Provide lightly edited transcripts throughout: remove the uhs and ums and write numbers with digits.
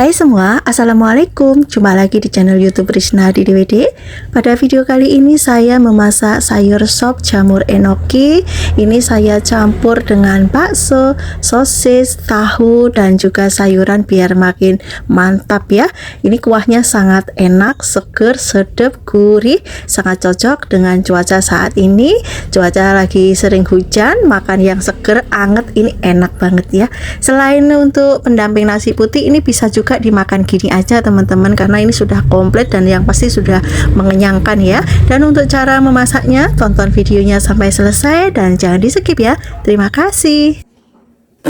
Hai semua, Assalamualaikum. Jumpa lagi di channel YouTube Rizna di DWD. Pada video kali ini saya memasak sayur sop jamur enoki. Ini saya campur dengan bakso, sosis, tahu, dan juga sayuran biar makin mantap ya. Ini kuahnya sangat enak, seger, sedap, gurih, sangat cocok dengan cuaca saat ini. Cuaca lagi sering hujan, makan yang seger, anget, ini enak banget ya. Selain untuk pendamping nasi putih, ini bisa juga dimakan gini aja teman-teman, karena ini sudah komplit dan yang pasti sudah mengenyangkan ya. Dan untuk cara memasaknya, tonton videonya sampai selesai dan jangan di skip ya. Terima kasih.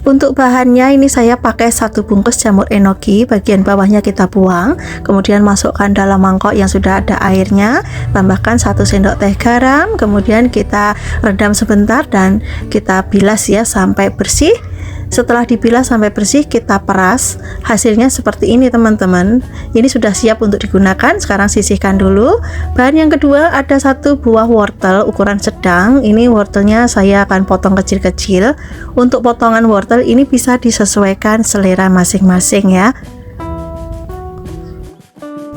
Untuk bahannya ini saya pakai 1 bungkus jamur enoki, bagian bawahnya kita buang, kemudian masukkan dalam mangkok yang sudah ada airnya, tambahkan 1 sendok teh garam, kemudian kita redam sebentar dan kita bilas ya sampai bersih. Setelah dibilas sampai bersih, kita peras. Hasilnya seperti ini teman-teman. Ini sudah siap untuk digunakan. Sekarang sisihkan dulu. Bahan yang kedua ada 1 buah wortel ukuran sedang. Ini wortelnya saya akan potong kecil-kecil. Untuk potongan wortel ini bisa disesuaikan selera masing-masing ya.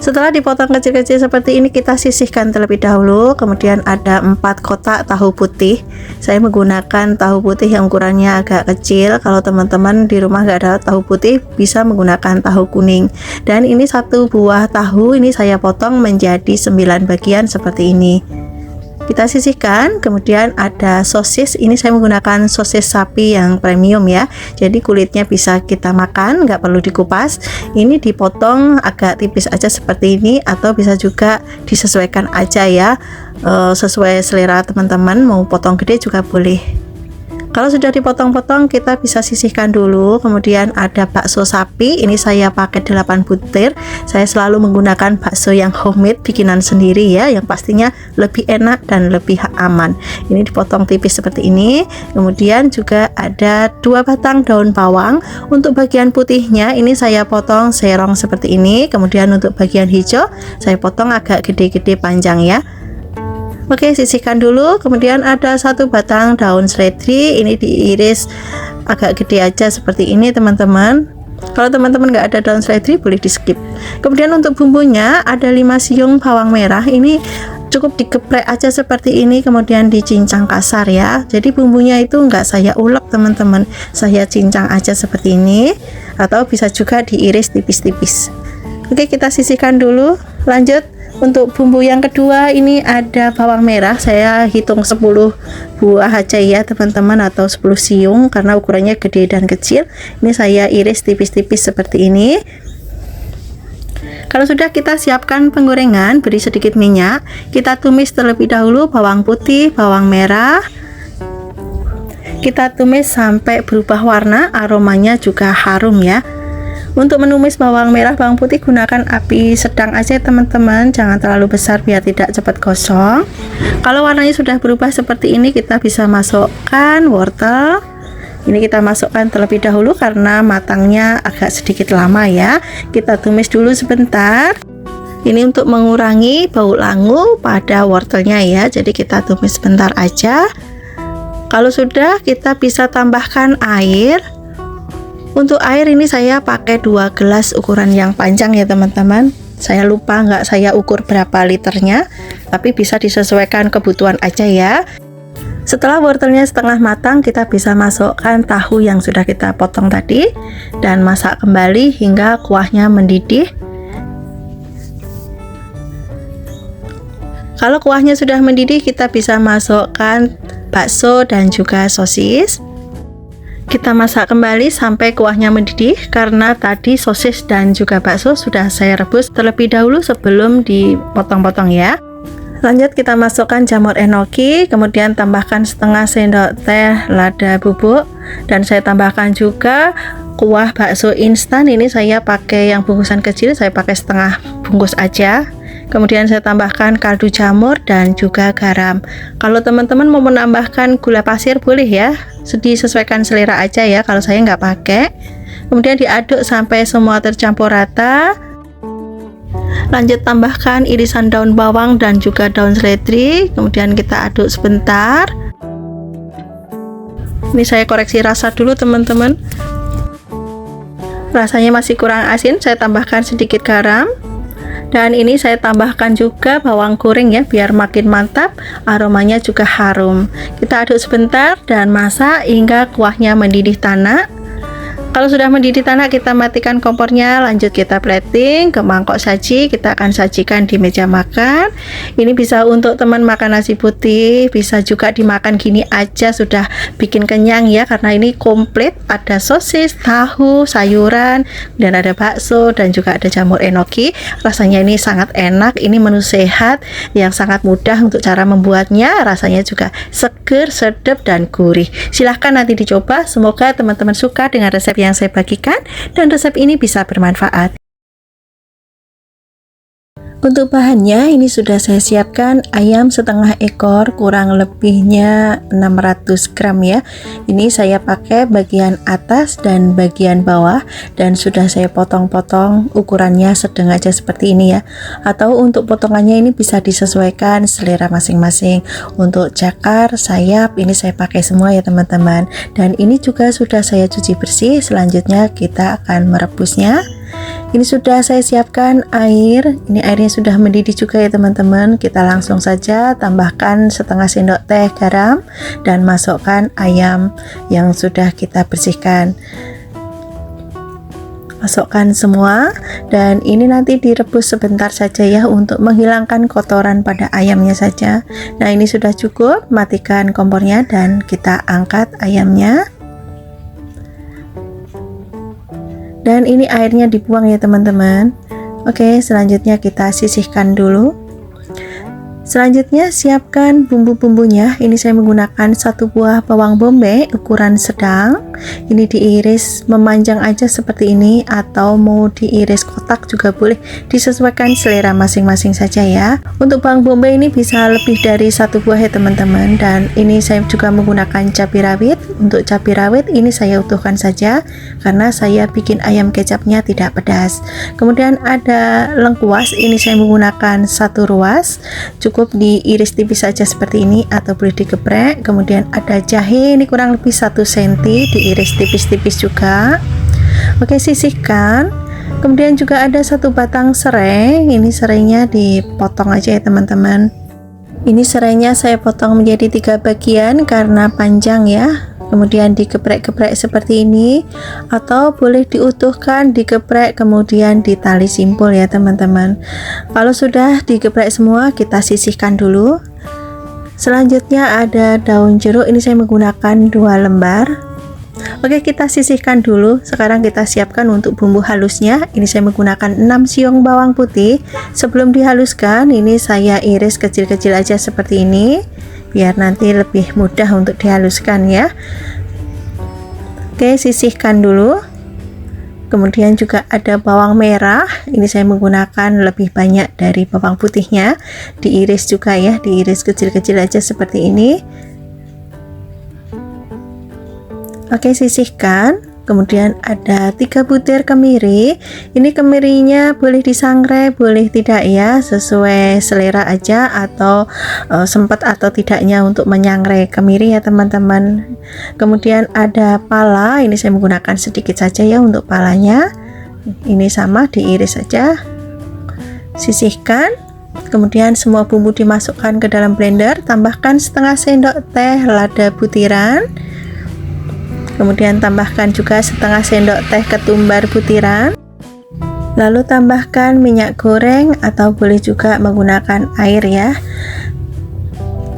Setelah dipotong kecil-kecil seperti ini, kita sisihkan terlebih dahulu. Kemudian ada 4 kotak tahu putih. Saya menggunakan tahu putih yang ukurannya agak kecil. Kalau teman-teman di rumah nggak ada tahu putih, bisa menggunakan tahu kuning. Dan ini 1 buah tahu, ini saya potong menjadi 9 bagian seperti ini. Kita sisihkan. Kemudian ada sosis, ini saya menggunakan sosis sapi yang premium ya, jadi kulitnya bisa kita makan, nggak perlu dikupas. Ini dipotong agak tipis aja seperti ini, atau bisa juga disesuaikan aja ya, sesuai selera teman-teman, mau potong gede juga boleh. Kalau sudah dipotong-potong, kita bisa sisihkan dulu. Kemudian ada bakso sapi, ini saya pakai 8 butir. Saya selalu menggunakan bakso yang homemade, bikinan sendiri ya, yang pastinya lebih enak dan lebih aman. Ini dipotong tipis seperti ini. Kemudian juga ada 2 batang daun bawang. Untuk bagian putihnya ini saya potong serong seperti ini. Kemudian untuk bagian hijau saya potong agak gede-gede panjang ya. Oke, sisihkan dulu. Kemudian ada 1 batang daun seledri, ini diiris agak gede aja seperti ini teman-teman. Kalau teman-teman nggak ada daun seledri boleh di skip. Kemudian untuk bumbunya ada 5 siung bawang merah, ini cukup digeprek aja seperti ini, kemudian dicincang kasar ya. Jadi bumbunya itu nggak saya ulek teman-teman, saya cincang aja seperti ini, atau bisa juga diiris tipis-tipis. Oke, kita sisihkan dulu. Lanjut. Untuk bumbu yang kedua ini ada bawang merah, saya hitung 10 buah aja ya teman-teman, atau 10 siung karena ukurannya gede dan kecil. Ini saya iris tipis-tipis seperti ini. Kalau sudah, kita siapkan penggorengan, beri sedikit minyak, kita tumis terlebih dahulu bawang putih, bawang merah. Kita tumis sampai berubah warna, aromanya juga harum ya. Untuk menumis bawang merah, bawang putih gunakan api sedang aja teman-teman, jangan terlalu besar biar tidak cepat gosong. Kalau warnanya sudah berubah seperti ini, kita bisa masukkan wortel. Ini kita masukkan terlebih dahulu karena matangnya agak sedikit lama ya. Kita tumis dulu sebentar. Ini untuk mengurangi bau langu pada wortelnya ya, jadi kita tumis sebentar aja. Kalau sudah, kita bisa tambahkan air. Untuk air ini saya pakai 2 gelas ukuran yang panjang ya teman-teman. Saya lupa nggak saya ukur berapa liternya, tapi bisa disesuaikan kebutuhan aja ya. Setelah wortelnya setengah matang, kita bisa masukkan tahu yang sudah kita potong tadi dan masak kembali hingga kuahnya mendidih. Kalau kuahnya sudah mendidih, kita bisa masukkan bakso dan juga sosis. Kita masak kembali sampai kuahnya mendidih, karena tadi sosis dan juga bakso sudah saya rebus terlebih dahulu sebelum dipotong-potong ya. Lanjut, kita masukkan jamur enoki, kemudian tambahkan setengah sendok teh lada bubuk, dan saya tambahkan juga kuah bakso instan. Ini saya pakai yang bungkusan kecil, saya pakai setengah bungkus aja. Kemudian saya tambahkan kaldu jamur dan juga garam. Kalau teman-teman mau menambahkan gula pasir boleh ya, disesuaikan selera aja ya, kalau saya nggak pakai. Kemudian diaduk sampai semua tercampur rata. Lanjut, tambahkan irisan daun bawang dan juga daun seledri, kemudian kita aduk sebentar. Ini saya koreksi rasa dulu teman-teman. rasanya masih kurang asin, saya tambahkan sedikit garam. Dan ini saya tambahkan juga bawang goreng ya, biar makin mantap, aromanya juga harum. Kita aduk sebentar dan masak hingga kuahnya mendidih tanak. Kalau sudah mendidih tanak, kita matikan kompornya, lanjut kita plating ke mangkok saji. Kita akan sajikan di meja makan. Ini bisa untuk teman makan nasi putih, bisa juga dimakan gini aja sudah bikin kenyang ya, karena ini komplit, ada sosis, tahu, sayuran, dan ada bakso, dan juga ada jamur enoki. Rasanya ini sangat enak, ini menu sehat yang sangat mudah untuk cara membuatnya, rasanya juga seger, sedap, dan gurih. Silahkan nanti dicoba, semoga teman-teman suka dengan resep yang saya bagikan dan resep ini bisa bermanfaat. Untuk bahannya ini sudah saya siapkan ayam setengah ekor, kurang lebihnya 600 gram ya. Ini saya pakai bagian atas dan bagian bawah, dan sudah saya potong-potong, ukurannya sedang aja seperti ini ya. Atau untuk potongannya ini bisa disesuaikan selera masing-masing. Untuk cakar, sayap ini saya pakai semua ya teman-teman. Dan ini juga sudah saya cuci bersih. Selanjutnya kita akan merebusnya. Ini sudah saya siapkan air, ini airnya sudah mendidih juga ya teman-teman. Kita langsung saja tambahkan setengah sendok teh garam dan masukkan ayam yang sudah kita bersihkan. Masukkan semua, dan ini nanti direbus sebentar saja ya untuk menghilangkan kotoran pada ayamnya saja. Nah ini sudah cukup, matikan kompornya dan kita angkat ayamnya. Dan ini airnya dibuang ya teman-teman. Oke, selanjutnya kita sisihkan dulu. Selanjutnya siapkan bumbu-bumbunya. Ini saya menggunakan 1 buah bawang bombay ukuran sedang. Ini diiris memanjang aja seperti ini, atau mau diiris kotak juga boleh, disesuaikan selera masing-masing saja ya. Untuk bawang bombay ini bisa lebih dari 1 buah ya teman-teman. Dan ini saya juga menggunakan cabai rawit. Untuk cabai rawit ini saya utuhkan saja karena saya bikin ayam kecapnya tidak pedas. Kemudian ada lengkuas, ini saya menggunakan 1 ruas, cukup diiris tipis saja seperti ini atau boleh digeprek. Kemudian ada jahe, ini kurang lebih 1 cm, diiris tipis-tipis juga. Oke, sisihkan. Kemudian juga ada 1 batang serai, ini serainya dipotong aja ya teman-teman. Ini serainya saya potong menjadi 3 bagian karena panjang ya. Kemudian digeprek-geprek seperti ini, atau boleh diutuhkan, digeprek kemudian ditali simpul ya teman-teman. Kalau sudah digeprek semua, kita sisihkan dulu. Selanjutnya ada daun jeruk, ini saya menggunakan 2 lembar. Oke, kita sisihkan dulu. Sekarang kita siapkan untuk bumbu halusnya. Ini saya menggunakan 6 siung bawang putih. Sebelum dihaluskan, ini saya iris kecil-kecil aja seperti ini, biar nanti lebih mudah untuk dihaluskan ya. Oke, sisihkan dulu. Kemudian juga ada bawang merah, ini saya menggunakan lebih banyak dari bawang putihnya, diiris juga ya, diiris kecil-kecil aja seperti ini. Oke, sisihkan. Kemudian ada 3 butir kemiri. Ini kemirinya boleh disangrai, boleh tidak ya, sesuai selera aja, atau sempat atau tidaknya untuk menyangrai kemiri ya teman-teman. Kemudian ada pala, ini saya menggunakan sedikit saja ya untuk palanya. Ini sama, diiris saja. Sisihkan. Kemudian semua bumbu dimasukkan ke dalam blender, tambahkan setengah sendok teh lada butiran. Kemudian tambahkan juga setengah sendok teh ketumbar butiran. Lalu tambahkan minyak goreng atau boleh juga menggunakan air ya.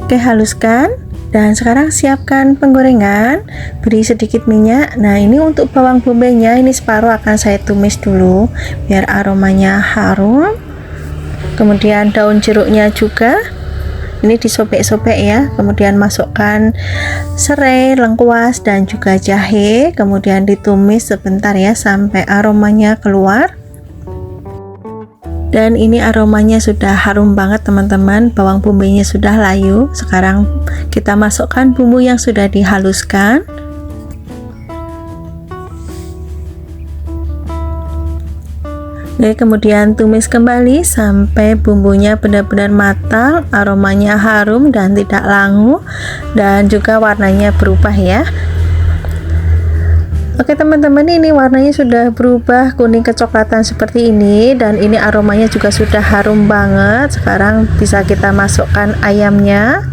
Oke, haluskan. Dan sekarang siapkan penggorengan, beri sedikit minyak. Nah ini untuk bawang bombaynya, ini separuh akan saya tumis dulu biar aromanya harum. Kemudian daun jeruknya juga ini disobek-sobek ya. Kemudian masukkan serai, lengkuas, dan juga jahe. Kemudian ditumis sebentar ya sampai aromanya keluar. Dan ini aromanya sudah harum banget teman-teman, bawang bombaynya sudah layu. Sekarang kita masukkan bumbu yang sudah dihaluskan. Oke, kemudian tumis kembali sampai bumbunya benar-benar matang, aromanya harum dan tidak langu, dan juga warnanya berubah ya. Oke teman-teman, ini warnanya sudah berubah kuning kecoklatan seperti ini, dan ini aromanya juga sudah harum banget. Sekarang bisa kita masukkan ayamnya.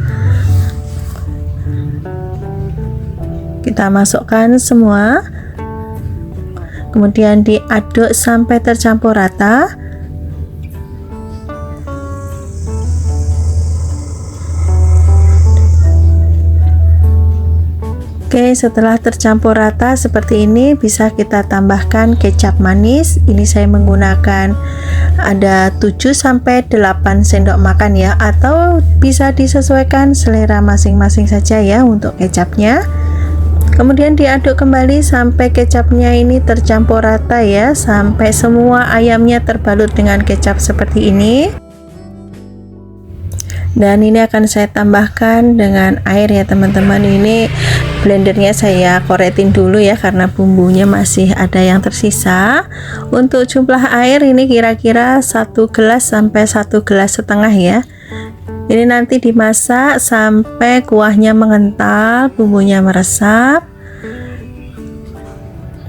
Kita masukkan semua, kemudian diaduk sampai tercampur rata. Oke, setelah tercampur rata seperti ini, bisa kita tambahkan kecap manis. Ini saya menggunakan ada 7-8 sendok makan ya, atau bisa disesuaikan selera masing-masing saja ya untuk kecapnya. Kemudian diaduk kembali sampai kecapnya ini tercampur rata ya, sampai semua ayamnya terbalut dengan kecap seperti ini. Dan ini akan saya tambahkan dengan air ya teman-teman. Ini blendernya saya koretin dulu ya, karena bumbunya masih ada yang tersisa. Untuk jumlah air ini kira-kira 1 gelas sampai 1,5 gelas ya. Ini nanti dimasak sampai kuahnya mengental, bumbunya meresap.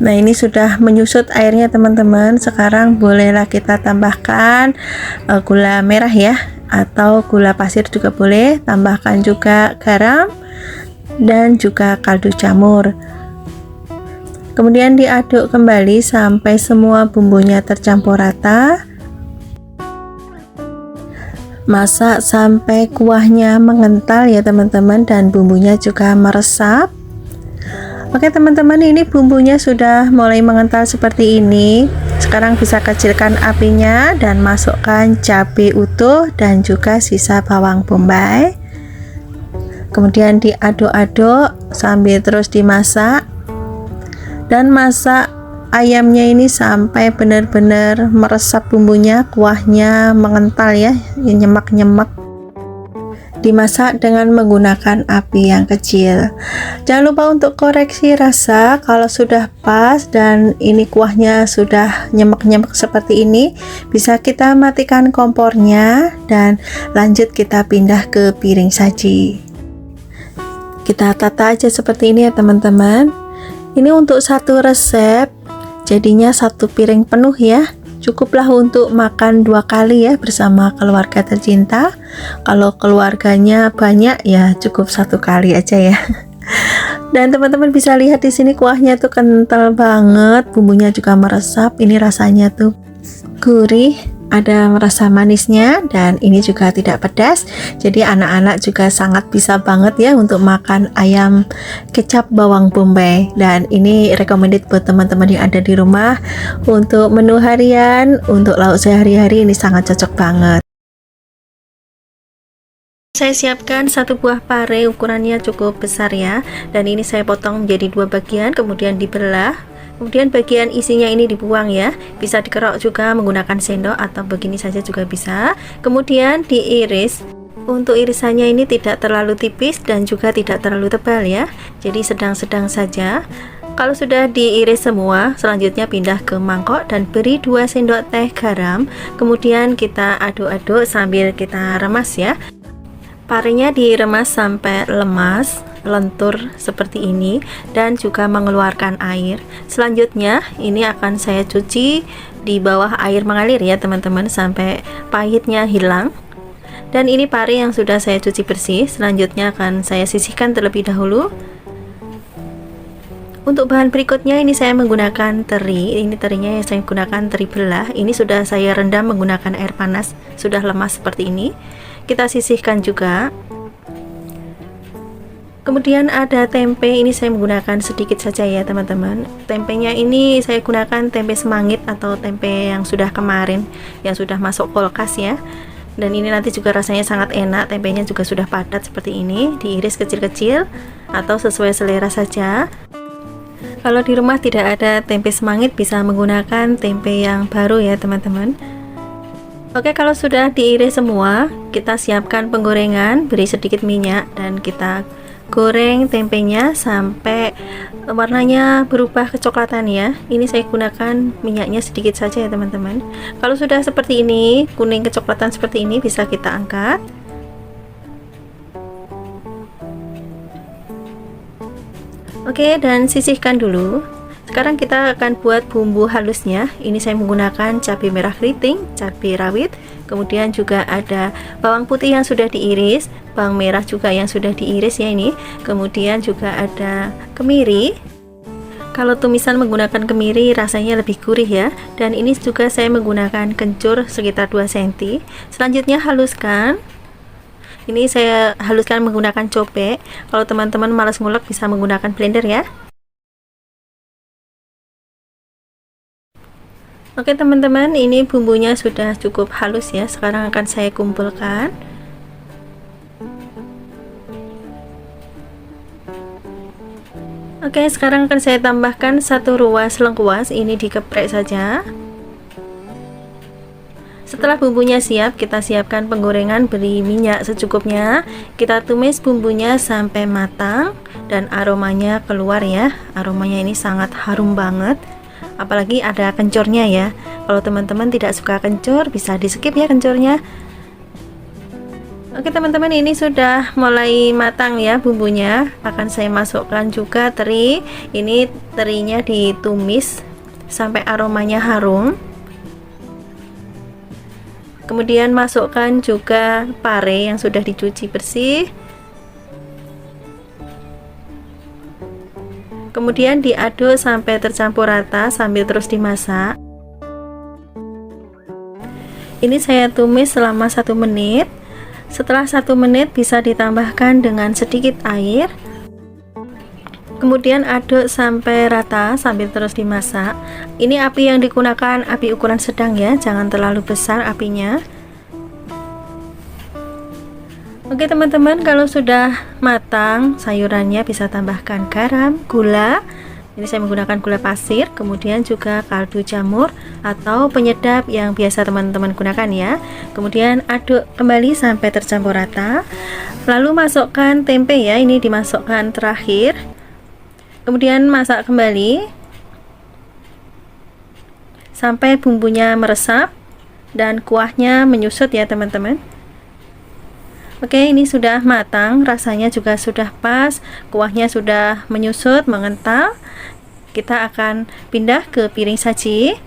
Nah, ini sudah menyusut airnya teman-teman. Sekarang bolehlah kita tambahkan gula merah ya, atau gula pasir juga boleh. Tambahkan juga garam dan juga kaldu jamur. Kemudian diaduk kembali sampai semua bumbunya tercampur rata. Masak sampai kuahnya mengental ya teman-teman, dan bumbunya juga meresap. Oke teman-teman, ini bumbunya sudah mulai mengental seperti ini. Sekarang bisa kecilkan apinya dan masukkan cabai utuh dan juga sisa bawang bombay. Kemudian diaduk-aduk sambil terus dimasak, dan masak ayamnya ini sampai benar-benar meresap bumbunya, kuahnya mengental ya, nyemak-nyemak. Dimasak dengan menggunakan api yang kecil. Jangan lupa untuk koreksi rasa. Kalau sudah pas dan ini kuahnya sudah nyemek-nyemek seperti ini, bisa kita matikan kompornya dan lanjut kita pindah ke piring saji. Kita tata aja seperti ini ya teman-teman. Ini untuk satu resep, jadinya 1 piring penuh ya. Cukuplah untuk makan 2 kali ya bersama keluarga tercinta. Kalau keluarganya banyak ya cukup 1 kali aja ya. Dan teman-teman bisa lihat di sini kuahnya tuh kental banget, bumbunya juga meresap. Ini rasanya tuh gurih, ada rasa manisnya, dan ini juga tidak pedas. Jadi anak-anak juga sangat bisa banget ya untuk makan ayam kecap bawang bombay. Dan ini recommended buat teman-teman yang ada di rumah untuk menu harian, untuk lauk sehari-hari. Ini sangat cocok banget. Saya siapkan 1 buah pare, ukurannya cukup besar ya, dan ini saya potong menjadi 2 bagian, kemudian dibelah. Kemudian bagian isinya ini dibuang ya, bisa dikerok juga menggunakan sendok atau begini saja juga bisa. Kemudian diiris. Untuk irisannya ini tidak terlalu tipis dan juga tidak terlalu tebal ya, jadi sedang-sedang saja. Kalau sudah diiris semua, selanjutnya pindah ke mangkok dan beri 2 sendok teh garam. Kemudian kita aduk-aduk sambil kita remas ya. Parenya diremas sampai lemas, lentur seperti ini, dan juga mengeluarkan air. Selanjutnya ini akan saya cuci di bawah air mengalir ya teman-teman, sampai pahitnya hilang. Dan ini pare yang sudah saya cuci bersih. Selanjutnya akan saya sisihkan terlebih dahulu. Untuk bahan berikutnya ini saya menggunakan teri. Ini terinya yang saya gunakan teri belah. Ini sudah saya rendam menggunakan air panas, sudah lemas seperti ini. Kita sisihkan juga. Kemudian ada tempe, ini saya menggunakan sedikit saja ya teman-teman. Tempenya ini saya gunakan tempe semangit atau tempe yang sudah kemarin, yang sudah masuk kulkas ya. Dan ini nanti juga rasanya sangat enak. Tempenya juga sudah padat seperti ini, diiris kecil-kecil atau sesuai selera saja. Kalau di rumah tidak ada tempe semangit, bisa menggunakan tempe yang baru ya teman-teman. Oke, kalau sudah diiris semua, kita siapkan penggorengan, beri sedikit minyak dan kita goreng tempenya sampai warnanya berubah kecoklatan ya. Ini saya gunakan minyaknya sedikit saja ya teman-teman. Kalau sudah seperti ini, kuning kecoklatan seperti ini, bisa kita angkat. Oke, dan sisihkan dulu. Sekarang kita akan buat bumbu halusnya. Ini saya menggunakan cabai merah keriting, cabai rawit, kemudian juga ada bawang putih yang sudah diiris, bawang merah juga yang sudah diiris ya ini. Kemudian juga ada kemiri. Kalau tumisan menggunakan kemiri rasanya lebih gurih ya. Dan ini juga saya menggunakan kencur sekitar 2 cm. Selanjutnya haluskan. Ini saya haluskan menggunakan cobek. Kalau teman-teman malas ngulek bisa menggunakan blender ya. Oke teman-teman, ini bumbunya sudah cukup halus ya. Sekarang akan saya kumpulkan. Oke, sekarang akan saya tambahkan 1 ruas lengkuas. Ini dikeprek saja. Setelah bumbunya siap, kita siapkan penggorengan, beri minyak secukupnya. Kita tumis bumbunya sampai matang dan aromanya keluar ya. Aromanya ini sangat harum banget. Apalagi ada kencornya ya. Kalau teman-teman tidak suka kencur, bisa di skip ya kencornya. Oke teman-teman, ini sudah mulai matang ya bumbunya. Akan saya masukkan juga teri. Ini terinya ditumis sampai aromanya harum. Kemudian masukkan juga pare yang sudah dicuci bersih. Kemudian diaduk sampai tercampur rata sambil terus dimasak. Ini saya tumis selama 1 menit. Setelah 1 menit bisa ditambahkan dengan sedikit air. Kemudian aduk sampai rata sambil terus dimasak. Ini api yang digunakan api ukuran sedang ya, jangan terlalu besar apinya. Oke teman-teman, kalau sudah matang sayurannya bisa tambahkan garam, gula. Ini saya menggunakan gula pasir, kemudian juga kaldu jamur atau penyedap yang biasa teman-teman gunakan ya. Kemudian aduk kembali sampai tercampur rata. Lalu masukkan tempe ya, ini dimasukkan terakhir. Kemudian masak kembali sampai bumbunya meresap dan kuahnya menyusut ya teman-teman. Oke, ini sudah matang, rasanya juga sudah pas, kuahnya sudah menyusut, mengental. Kita akan pindah ke piring saji.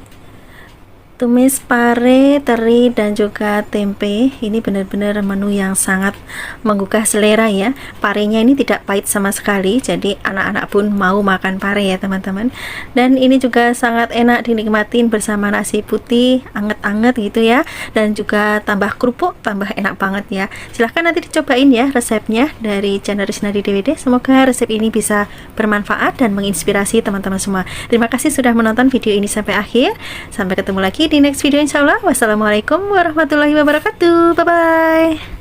Tumis pare, teri, dan juga tempe. Ini benar-benar menu yang sangat menggugah selera ya. Parenya ini tidak pahit sama sekali, jadi anak-anak pun mau makan pare ya teman-teman. Dan ini juga sangat enak dinikmatin bersama nasi putih anget-anget gitu ya. Dan juga tambah kerupuk, tambah enak banget ya. Silahkan nanti dicobain ya resepnya dari channel Risnadi DWD. Semoga resep ini bisa bermanfaat dan menginspirasi teman-teman semua. Terima kasih sudah menonton video ini sampai akhir. Sampai ketemu lagi di next video insyaallah. Wassalamualaikum warahmatullahi wabarakatuh. Bye bye.